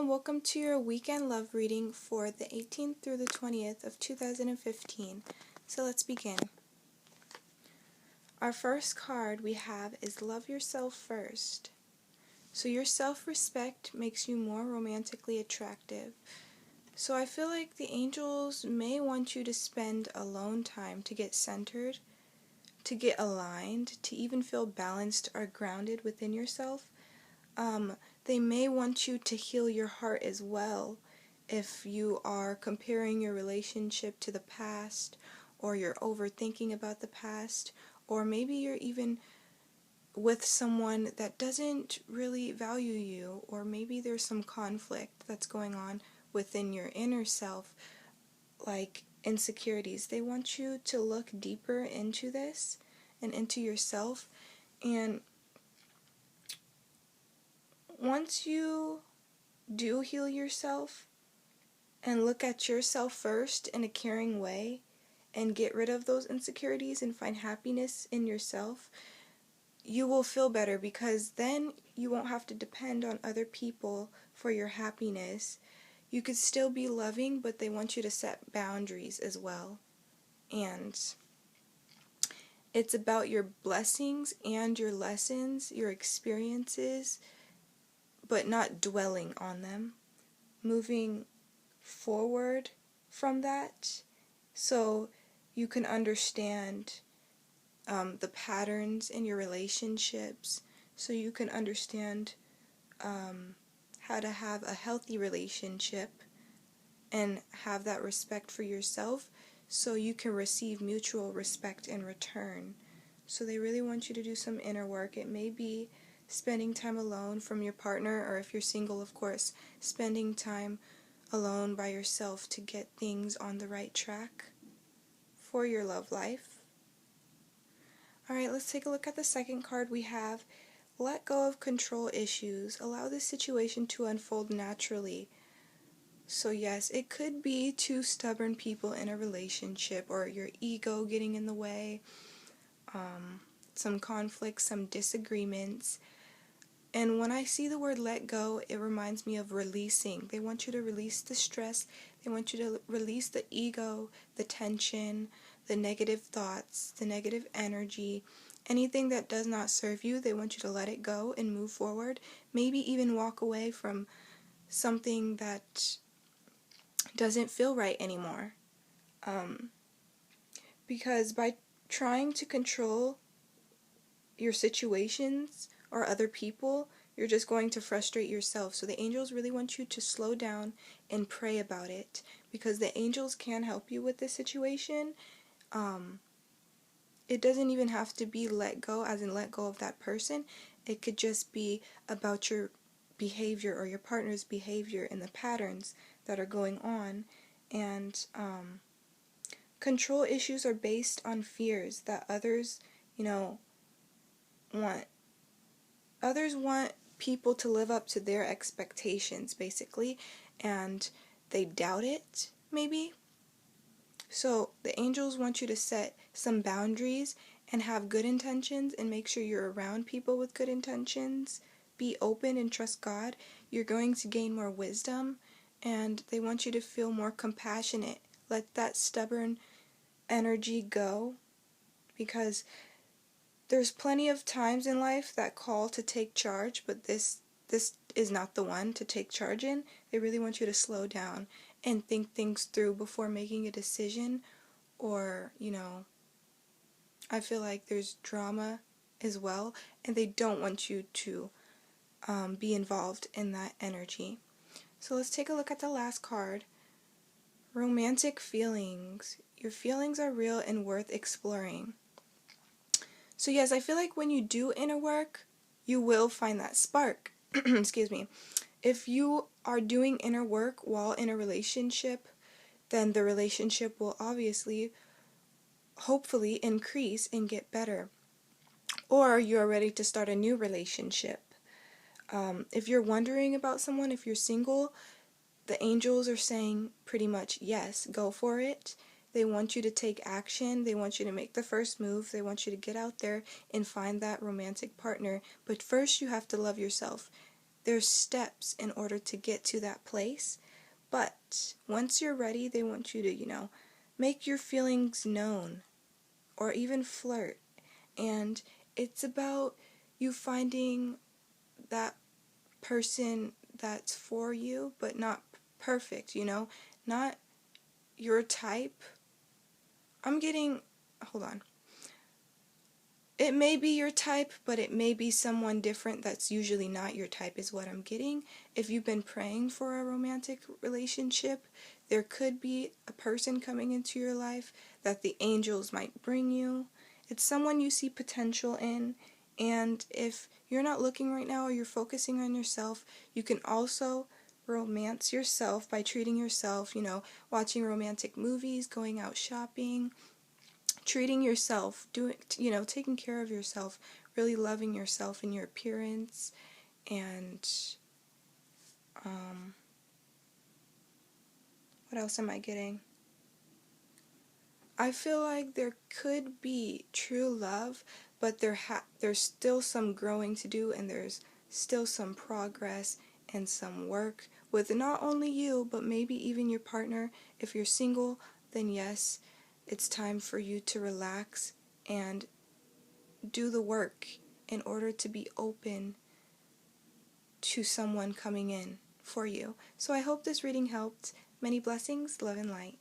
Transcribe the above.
and welcome to your weekend love reading for the 18th through the 20th of 2015. So let's begin. Our first card we have is Love Yourself First. So your self-respect makes you more romantically attractive. So I feel like the angels may want you to spend alone time to get centered, to get aligned, to even feel balanced or grounded within yourself. They may want you to heal your heart as well if you are comparing your relationship to the past, or you're overthinking about the past, or maybe you're even with someone that doesn't really value you, or maybe there's some conflict that's going on within your inner self, like insecurities. They want you to look deeper into this and into yourself, and once you do heal yourself and look at yourself first in a caring way and get rid of those insecurities and find happiness in yourself, you will feel better, because then you won't have to depend on other people for your happiness. You could still be loving, but they want you to set boundaries as well. And it's about your blessings and your lessons, your experiences, but not dwelling on them. Moving forward from that so you can understand the patterns in your relationships, so you can understand how to have a healthy relationship and have that respect for yourself, so you can receive mutual respect in return. So they really want you to do some inner work. It may be spending time alone from your partner, or if you're single, of course, spending time alone by yourself to get things on the right track for your love life. Alright, let's take a look at the second card we have. Let go of control issues. Allow the situation to unfold naturally. So yes, it could be two stubborn people in a relationship, or your ego getting in the way, some conflicts, some disagreements. And when I see the word let go, it reminds me of releasing. They want you to release the stress. They want you to release the ego, the tension, the negative thoughts, the negative energy. Anything that does not serve you, they want you to let it go and move forward. Maybe even walk away from something that doesn't feel right anymore. Because by trying to control your situations or other people, you're just going to frustrate yourself. So the angels really want you to slow down and pray about it, because the angels can help you with this situation. It doesn't even have to be let go, as in let go of that person. It could just be about your behavior or your partner's behavior and the patterns that are going on. And control issues are based on fears that others, want. Others want people to live up to their expectations, basically, and they doubt it, maybe. So the angels want you to set some boundaries and have good intentions, and make sure you're around people with good intentions. Be open and trust God. You're going to gain more wisdom, and they want you to feel more compassionate. Let that stubborn energy go, because there's plenty of times in life that call to take charge, but this is not the one to take charge in. They really want you to slow down and think things through before making a decision. Or, I feel like there's drama as well, and they don't want you to be involved in that energy. So let's take a look at the last card. Romantic feelings. Your feelings are real and worth exploring. So yes, I feel like when you do inner work, you will find that spark. Excuse me. If you are doing inner work while in a relationship, then the relationship will obviously, hopefully, increase and get better. Or you're ready to start a new relationship. If you're wondering about someone, if you're single, the angels are saying pretty much, yes, go for it. They want you to take action. They want you to make the first move. They want you to get out there and find that romantic partner. But first you have to love yourself. there's steps in order to get to that place. But once you're ready, they want you to, make your feelings known or even flirt. And it's about you finding that person that's for you, but not perfect, not your type. Hold on. It may be your type, but it may be someone different that's usually not your type is what I'm getting. If you've been praying for a romantic relationship, there could be a person coming into your life that the angels might bring you. It's someone you see potential in, and if you're not looking right now or you're focusing on yourself, you can also romance yourself by treating yourself, watching romantic movies, going out shopping, treating yourself, taking care of yourself, really loving yourself and your appearance, and what else am I getting? I feel like there could be true love, but there's still some growing to do, and there's still some progress and some work with not only you, but maybe even your partner. If you're single, then yes, it's time for you to relax and do the work in order to be open to someone coming in for you. So I hope this reading helped. Many blessings, love and light.